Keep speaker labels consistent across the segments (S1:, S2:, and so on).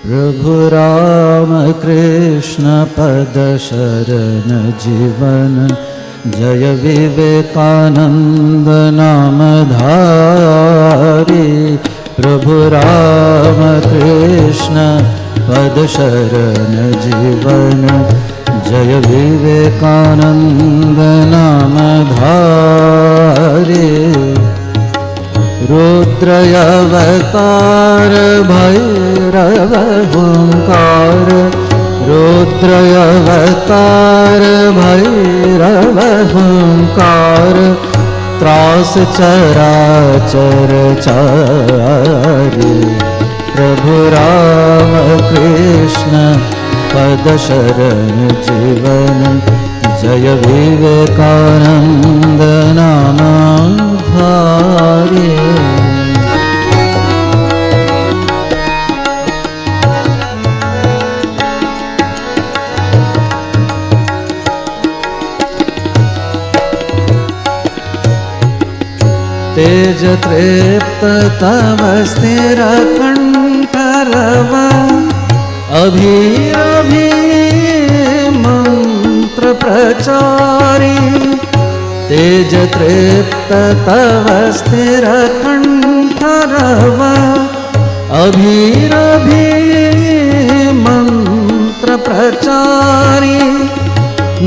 S1: प्रभु राम कृष्ण पद शरण जीवन, जय विवेकानंद नामधारी। प्रभु राम कृष्ण पद शरण जीवन, जय विवेकानंद नामधारी। रुद्रयवतार भैरव हुंकार, रुद्रयवतार भैरव हुंकार, त्रास चराचर चारी। प्रभु राम कृष्ण पद शरण जीवन, जय विवेकानंद नामधारी। तेज तृप्त तव स्थिर कंठरव, अभी अभी मंत्र प्रचारी। तेज तृप्त तव स्थिर कंठरव, अभी अभी मंत्र प्रचारी।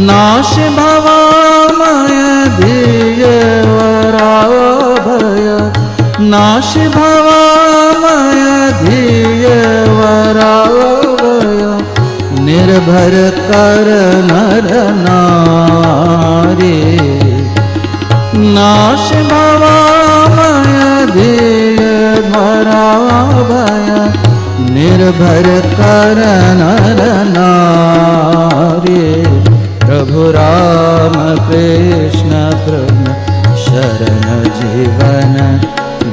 S1: नाश भवामय धीय वराभय, नाश भवामय धीय वराभय। निर्भर कर नर नारी, नाश भवामय धीय वराभय। निर्भर कर नर नारी। प्रभु राम कृष्ण प्रभु शरण जीवन,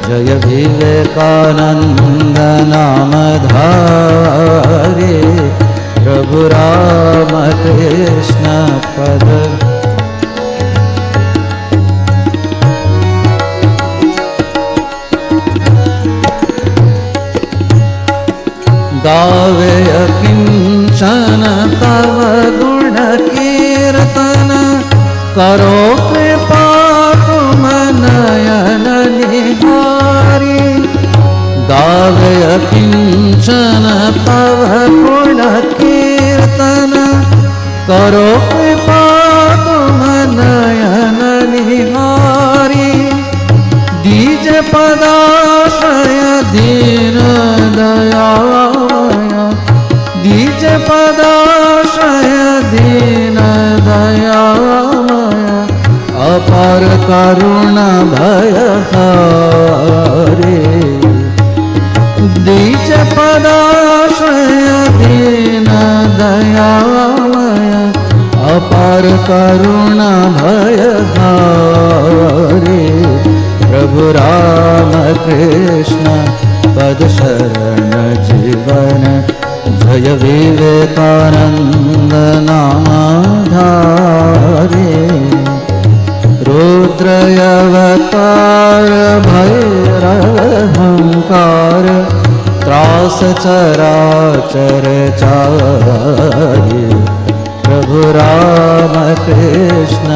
S1: जय विवेकानंद नामधारी। प्रभु राम कृष्ण पद गावे किंचन तव गुण कीर्तन, करो कृपा तुम नयन निहारी। गावे किंचन तव गुण कीर्तन, करो कृपा तुम नयन निहारी। दीज पदाश्रय दीन दयामय, दीज पदाश्रय दीन दयामय। अपार करुणा भयहारी, दीज पदाश्रय दीन दयामय। अपार करुणा भयहारी। प्रभु राम कृष्ण पद शरण जीवन, जय विवेकानंद नामधारी। रुद्रयवतार भैरव हुंकार, त्रास चराचर चारी। प्रभु राम कृष्ण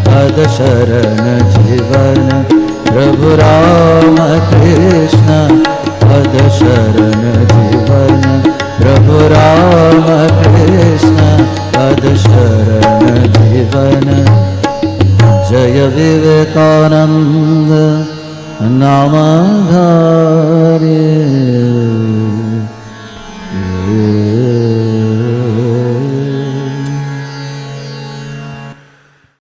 S1: पद शरण जीवन, प्रभु राम कृष्ण पद शरण जीवन। प्रभु राम कृष्ण पद शरण जीवन, जय विवेकानंद नामधारी।